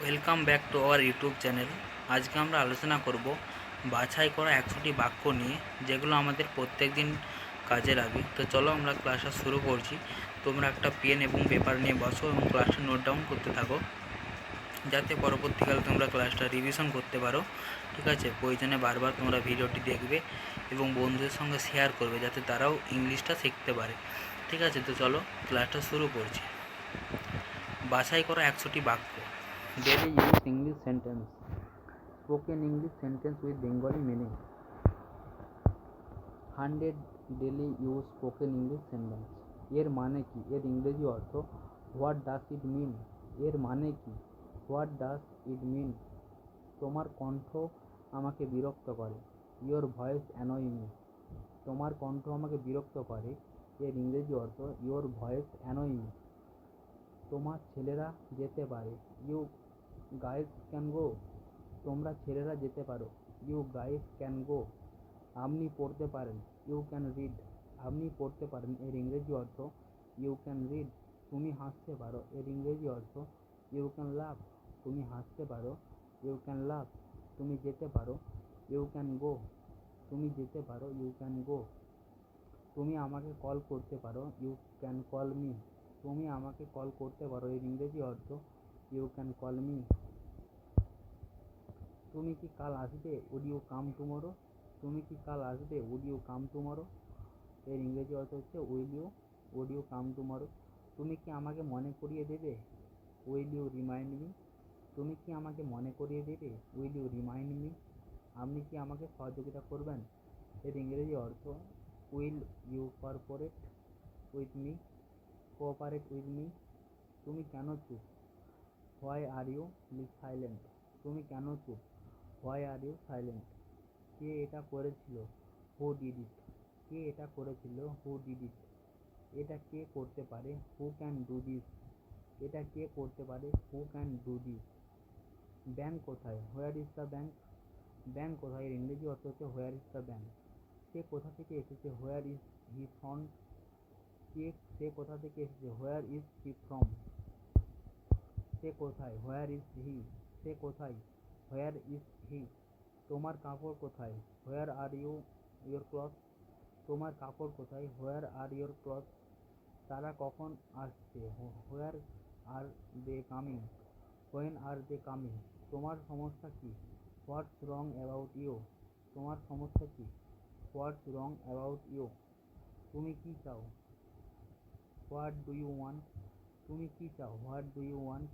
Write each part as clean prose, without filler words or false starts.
Welcome back to our YouTube channel. আজকে আমরা আলোচনা করব বাছাই করা 100টি বাক্য নিয়ে, যেগুলো আমাদের প্রত্যেক দিন কাজে লাগে। তো চলো আমরা ক্লাসটা শুরু করছি। তোমরা একটা পেন এবং পেপার নিয়ে বসো এবং ক্লাসটা নোট ডাউন করতে থাকো, যাতে পরবর্তীকালে তোমরা ক্লাসটা রিভিশন করতে পারো। ঠিক আছে, প্রয়োজনে বারবার তোমরা ভিডিওটি দেখবে এবং বন্ধুদের সঙ্গে শেয়ার করবে, যাতে তারাও ইংলিশটা শিখতে পারে। ঠিক আছে, তো চলো ক্লাসটা শুরু করছি। বাছাই করা 100টি বাক্য। Daily use English sentence. Spoken English sentence with Bengali meaning. 100 daily use spoken English sentence. এর মানে কি? এর ইংরেজি অর্থ। What does it mean? এর মানে কি? What does it mean? তোমার কণ্ঠ আমাকে বিরক্ত করে। Your voice annoy me. তোমার কণ্ঠ আমাকে বিরক্ত করে। এর ইংরেজি অর্থ। Your voice annoy me. তোমার ছেলেরা যেতে পারে। You guys can go. তোমরা ছেলেরা যেতে পারো। You guys can go. আপনি পড়তে পারেন। You can read. আপনি পড়তে পারেন। এর ইংরেজি অর্থ। You can read. তুমি হাসতে পারো। এর ইংরেজি অর্থ। You can love. তুমি হাসতে পারো। You can love. তুমি যেতে পারো। You can go. তুমি যেতে পারো। You can go. তুমি আমাকে কল করতে পারো। You can call me. তুমি আমাকে কল করতে পারো। এর ইংরেজি অর্থ। You can call me. তুমি কি কাল আসবে? Would you come tomorrow. তুমি কি কাল আসবে? Would you come tomorrow. এর ইংরেজি অর্থ হচ্ছে উড ইউ কাম টুমরো। তুমি কি আমাকে মনে করিয়ে দেবে? Will you remind me. তুমি কি আমাকে মনে করিয়ে দেবে? Will you remind me. আপনি কি আমাকে সহযোগিতা করবেন? এর ইংরেজি অর্থ। Will you cooperate with me. তুমি কেন চুপ? Why are you silent. তুমি কেন চুপ? Why are you silent. কে এটা করেছিল? Who did it. কে এটা করেছিল? Who did it. এটা কে করতে পারে? Who can do this. এটা কে করতে পারে? Who can do this. Bank কোথায়? Where is the bank. Bank কোথায়? এর ইংরেজি অর্থ হচ্ছে হোয়ার ইজ দ্য ব্যাংক। সে কোথা থেকে এসেছে? হোয়ার ইজ হি ফ্রম। সে কোথা থেকে এসেছে? হোয়ার ইজ হি ফ্রম। সে কোথায়? Where is he. সে কোথায়? Where is he. তোমার কাপড় কোথায়? Where are your cloth. তোমার কাপড় কোথায়? Where are your cloth. তারা কখন আসছে? Where are they coming. When are they coming. তোমার সমস্যা কি? What's wrong about you. তোমার সমস্যা কি? What's wrong about you. তুমি কি চাও? What do you want. তুমি কি চাও? What do you want.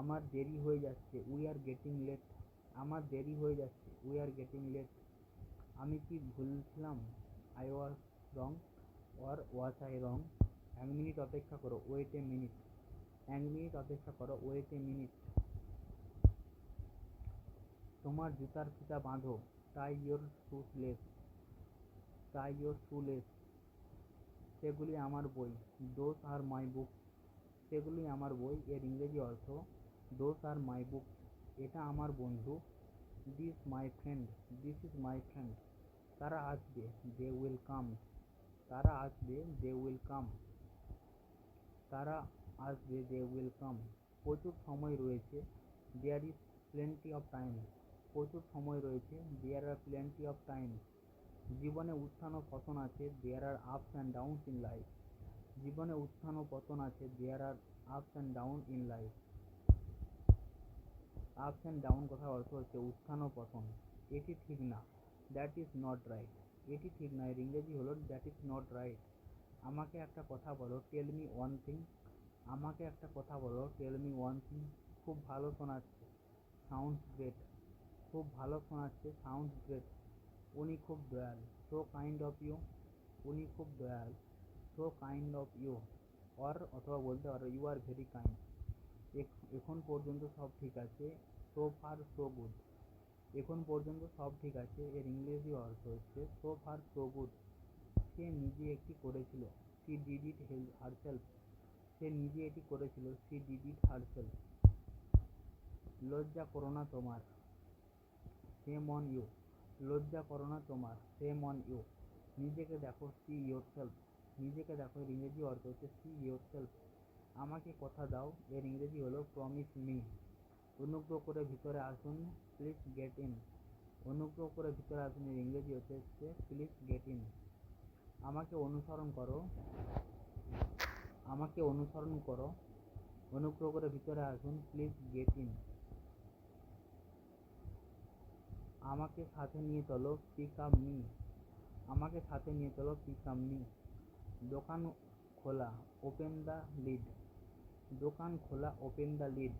আমার দেরি হয়ে যাচ্ছে। We are getting late. আমার দেরি হয়ে যাচ্ছে। We are getting late. আমি কি ভুল ছিলাম? I was wrong. Was I wrong. 1 minute অপেক্ষা করো। Wait a minute. 1 মিনিট অপেক্ষা করো। Wait a minute. তোমার জুতার ফিতা বাঁধো। Tie your shoelace. Tie your shoelace. সেগুলি আমার বই। Those are my book. সেগুলি আমার বই। এর ইংরেজি অর্থ। Those are my book. এটা আমার বন্ধু। This my friend. This is my friend. তারা আসবে। They will come. তারা আসবে। They will come. তারা আসবে। They will come. প্রচুর সময় রয়েছে। There is plenty of time. প্রচুর সময় রয়েছে। There are plenty of time. জীবনে উত্থান ও পতন আছে। There are ups and downs in life. জীবনে উত্থান ও পতন আছে। There are ups and down in life. Ups and down কথার অর্থ হচ্ছে উত্থান ও পতন। এটি ঠিক না। That is not right. এটি ঠিক না। এর ইংরেজি হলো দ্যাট ইজ নট রাইট। আমাকে একটা কথা বলো। Tell me one thing. আমাকে একটা কথা বলো। Tell me one thing. খুব ভালো শোনাচ্ছে। Sounds great. খুব ভালো শোনাচ্ছে। Sounds great. উনি খুব দয়াল। So kind of you. উনি খুব দয়াল। So kind of you. অথবা বলতে পারো ইউ আর ভেরি কাইন্ড। এখন পর্যন্ত সব ঠিক আছে। So far so good. এখন পর্যন্ত সব ঠিক আছে। এর ইংরেজি অর্থ হচ্ছে সো ফার সো গুড। সে নিজে এটি করেছিল। She did it herself. সে নিজে এটি করেছিল। She did it herself. লজ্জা করো না তোমার। Shame on you. লজ্জা করো না তোমার। Shame on you. নিজেকে দেখো। See yourself. নিজেকে দেখো। এর ইংরেজি অর্থ হচ্ছে সি ইয়োর সেলফ। আমাকে কথা দাও। এর ইংরেজি হলো প্রমিস মি। অনুগ্রহ করে ভিতরে আসুন, প্লিজ গেট ইন। অনুগ্রহ করে ভিতরে আসুন এর ইংরেজি হচ্ছে প্লিজ গেট ইন। আমাকে অনুসরণ করো, আমাকে অনুসরণ করো। অনুগ্রহ করে ভিতরে আসুন, প্লিজ গেট ইন। আমাকে সাথে নিয়ে চলো, পিক আপ মি। আমাকে সাথে নিয়ে চলো, পিক আপ মি। দোকান খোলা, ওপেন দ্য লিড। দোকান খোলা, ওপেন দ্য লিড।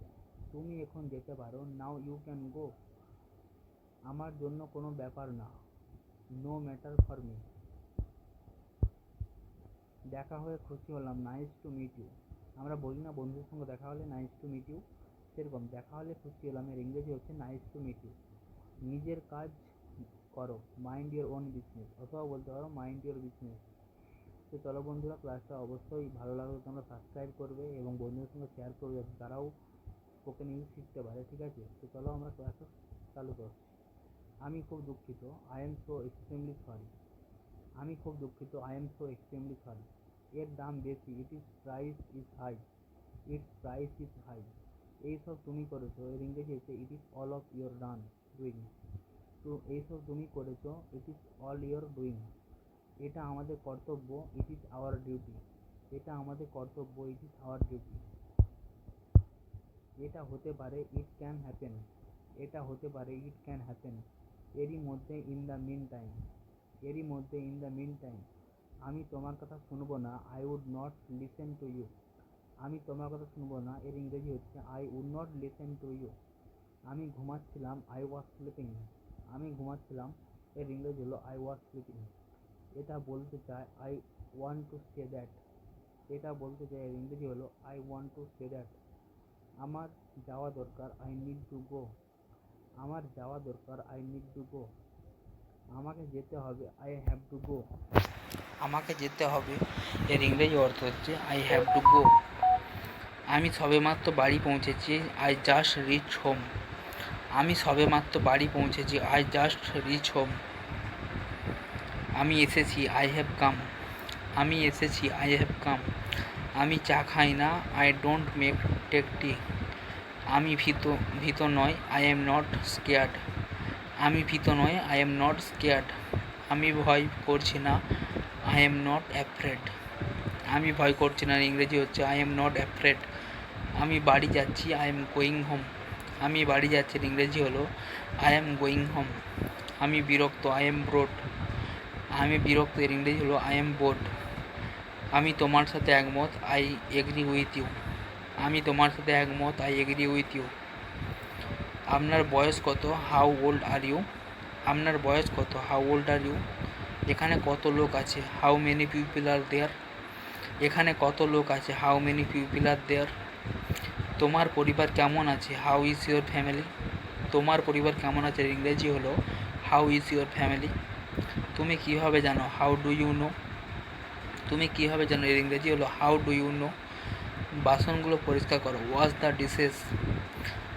তুমি এখন যেতে পারো, নাও ইউ ক্যান গো। আমার জন্য কোনো ব্যাপার না, নো ম্যাটার ফর মি। দেখা হয়ে খুশি হলাম, নাইস টু মিট ইউ। আমরা বলি না বন্ধুদের সঙ্গে দেখা হলে নাইস টু মিট ইউ, সেরকম দেখা হলে খুশি হলাম এর ইংরেজি হচ্ছে নাইস টু মিট ইউ। নিজের কাজ করো, মাইন্ড ইওর ওন বিজনেস, অথবা বলতে পারো মাইন্ড ইওর বিজনেস। তো চলো বন্ধুরা, ক্লাসটা অবশ্যই ভালো লাগলে তোমরা সাবস্ক্রাইব করবে এবং বন্ধুদের সঙ্গে শেয়ার করবে যাতে তারাও স্পোকেন ইংলিশ শিখতে পারে, ঠিক আছে? তো চলো আমরা ক্লাসটা চালু করছি। আমি খুব দুঃখিত, I am so extremely sorry. আমি খুব দুঃখিত, I am so extremely sorry. এর দাম বেশি, it is price is high. Its price is high. এইসব তুমি করেছো এর ইংরেজি হচ্ছে it is all of your done doing. তো এইসব তুমি করেছো, it is all your doing. এটা আমাদের কর্তব্য, ইট ইজ আওয়ার ডিউটি। এটা আমাদের কর্তব্য, ইট ইজ আওয়ার ডিউটি। এটা হতে পারে, ইট ক্যান হ্যাপেন। এটা হতে পারে, ইট ক্যান হ্যাপেন। এরই মধ্যে, ইন দ্য মিন টাইম। এরই মধ্যে, ইন দ্য মিন টাইম। আমি তোমার কথা শুনবো না, I would not listen to you. আমি তোমার কথা শুনবো না এর ইংরেজি হচ্ছে I would not listen to you. আমি ঘুমাচ্ছিলাম, আই ওয়াজ স্লিপিং। আমি ঘুমাচ্ছিলাম এর ইংরেজি হলো আই ওয়াজ স্লিপিং। এটা বলতে চায়, I want to say that. এটা বলতে চায় এর ইংরেজি হলো I want to say that. আমার যাওয়া দরকার, আই নিড টু গো। আমার যাওয়া দরকার, আই নিড টু গো। আমাকে যেতে হবে, আই হ্যাভ টু গো। আমাকে যেতে হবে এর ইংরেজি অর্থ হচ্ছে আই হ্যাভ টু গো। আমি সবেমাত্র বাড়ি পৌঁছেছি, আই জাস্ট রিচ হোম। আমি সবেমাত্র বাড়ি পৌঁছেছি, আই জাস্ট রিচ হোম। আমি এসেছি, আই হ্যাভ কাম। আমি এসেছি, আই হ্যাভ কাম। আমি চা খাই না, আই ডোন্ট টেক টি। আমি ভীত নয়, আই এম নট স্কেয়ার্ড। আমি ভীত নয়, আই এম নট স্কেয়ার্ড। আমি ভয় করছি না, আই এম নট অ্যাফ্রেড। আমি ভয় করছি না ইংরেজি হচ্ছে আই এম নট অ্যাফ্রেড। আমি বাড়ি যাচ্ছি, আই এম গোয়িং হোম। আমি বাড়ি যাচ্ছি ইংরেজি হলো আই এম গোয়িং হোম। আমি বিরক্ত, আই এম বোরড। আমি বিরক্ত এর ইংরেজি হলো আই এম বোরড। আমি তোমার সাথে একমত, আই এগ্রি উইথ ইউ। আমি তোমার সাথে একমত, আই এগ্রি উইথ ইউ। আপনার বয়স কত, হাউ ওল্ড আর ইউ। আপনার বয়স কত, হাউ ওল্ড আর ইউ। এখানে কত লোক আছে, হাউ মেনি পিপল আর দেয়ার। এখানে কত লোক আছে, হাউ মেনি পিপল আর দেয়ার। তোমার পরিবার কেমন আছে, হাউ ইজ ইউর ফ্যামিলি। তোমার পরিবার কেমন আছে ইংরেজি হলো হাউ ইজ ইউর ফ্যামিলি। তুমি কীভাবে জানো, হাউ ডু ইউ নো। তুমি কীভাবে জানো এর ইংরেজি হলো হাউ ডু ইউ নো। বাসনগুলো পরিষ্কার করো, ওয়াশ দ্য ডিশেস।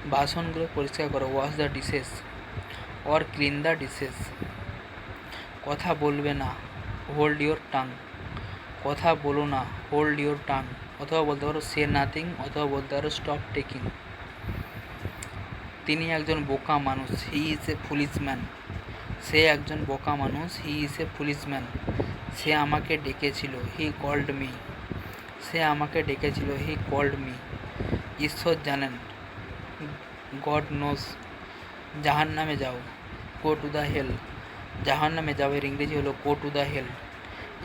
বাসনগুলো পরিষ্কার করো, wash the dishes or clean the dishes. কথা বলবে না, হোল্ড ইউর টাং। কথা বলো না, হোল্ড ইউর টাং, অথবা বলতে পারো সে নাথিং, অথবা বলতে পারো স্টপ টেকিং। তিনি একজন বোকা মানুষ, he is a foolish man. সে একজন বোকা মানুষ, he is a foolish man. সে আমাকে ডেকেছিল, হি কল্ড মি। সে আমাকে ডেকেছিল, হি কল্ড মি। ঈশ্বর জানেন, গড নোজ। জাহান্নামে যাও, গো টু দ্য হেল। জাহান্নামে যাও এর ইংরেজি হলো গো টু দ্য হেল।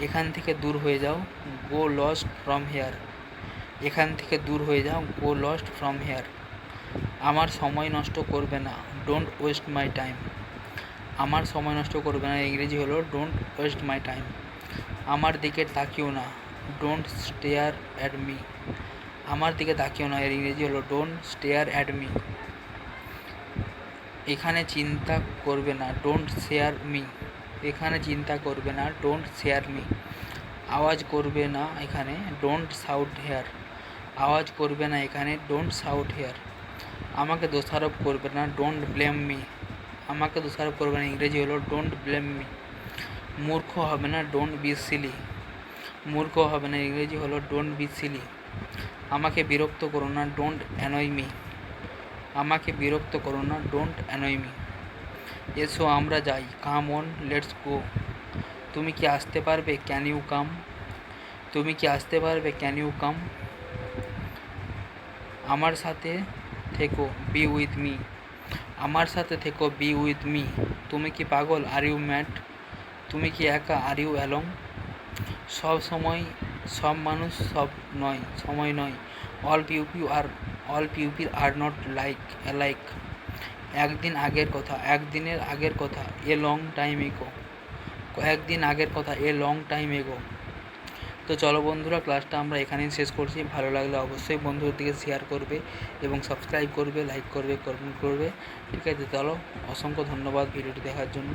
এখান থেকে দূর হয়ে যাও, গো লস্ট ফ্রম হেয়ার। এখান থেকে দূর হয়ে যাও, গো লস্ট ফ্রম হেয়ার। আমার সময় নষ্ট করবে না, ডোন্ট ওয়েস্ট মাই টাইম। আমার সময় নষ্ট করবে না ইংরেজি হলো ডোন্ট ওয়েস্ট মাই টাইম। আমার দিকে তাকিও না, ডোন্ট স্টেয়ার অ্যাট মি। আমার দিকে তাকিও না এর ইংরেজি হলো ডোন্ট স্টেয়ার অ্যাট মি। এখানে চিন্তা করবে না, ডোন্ট শেয়ার মি। এখানে চিন্তা করবে না, ডোন্ট শেয়ার মি। আওয়াজ করবে না এখানে, ডোন্ট শাউট হেয়ার। আওয়াজ করবে না এখানে, ডোন্ট শাউট হেয়ার। আমাকে দোষারোপ করবে না, ডোন্ট ব্লেম মি। আমাকে দোষারোপ করবে না ইংরেজি হলো ডোন্ট ব্লেম মি। মূর্খ হবে না, ডোন্ট বি সিলি। মূর্খ হবে না ইংরেজি হলো ডোন্ট বি সিলি। আমাকে বিরক্ত করো না, ডোন্ট অ্যানয় মি। আমাকে বিরক্ত করো না, ডোন্ট অ্যানয় মি। এসো আমরা যাই, কাম অন লেটস গো। তুমি কি আসতে পারবে, ক্যান ইউ কাম? তুমি কি আসতে পারবে, ক্যান ইউ কাম? আমার সাথে থেকো, বি উইথ মি। আমার সাথে থেকো, বি উইথ মি। তুমি কি পাগল, আর ইউ ম্যাড? তুমি কি একা, আর ইউ অ্যালং? সব সময় সব মানুষ সব নয়, সময় নয়। All pupil are not like alike. একদিনের আগের কথা, এ লং টাইম এগো। কয়েকদিন আগের কথা, এ লং টাইম এগো। তো চলো বন্ধুরা, ক্লাসটা আমরা এখানেই শেষ করছি। ভালো লাগলে অবশ্যই বন্ধুদের দিকে শেয়ার করবে এবং সাবস্ক্রাইব করবে, লাইক করবে, কমেন্ট করবে। ঠিক আছে, চলো, অসংখ্য ধন্যবাদ ভিডিওটি দেখার জন্য।